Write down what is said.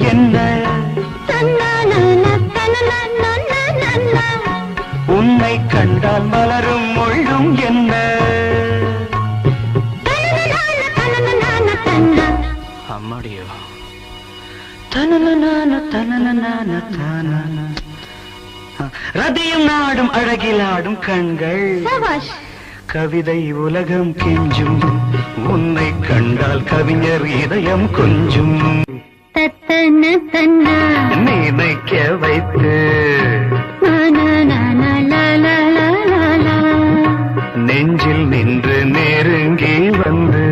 என்ன உன்னை கண்டால் மலரும் முள்ளும் என்ன அம்மாடியோ ரதியும் நாடும் அழகிலாடும் கண்கள் கவிதை உலகம் கெஞ்சும் உன்னை கண்டால் கவிஞர் இதயம் கொஞ்சும் நினைக்க வைத்து நெஞ்சில் நின்று நெருங்கி வந்து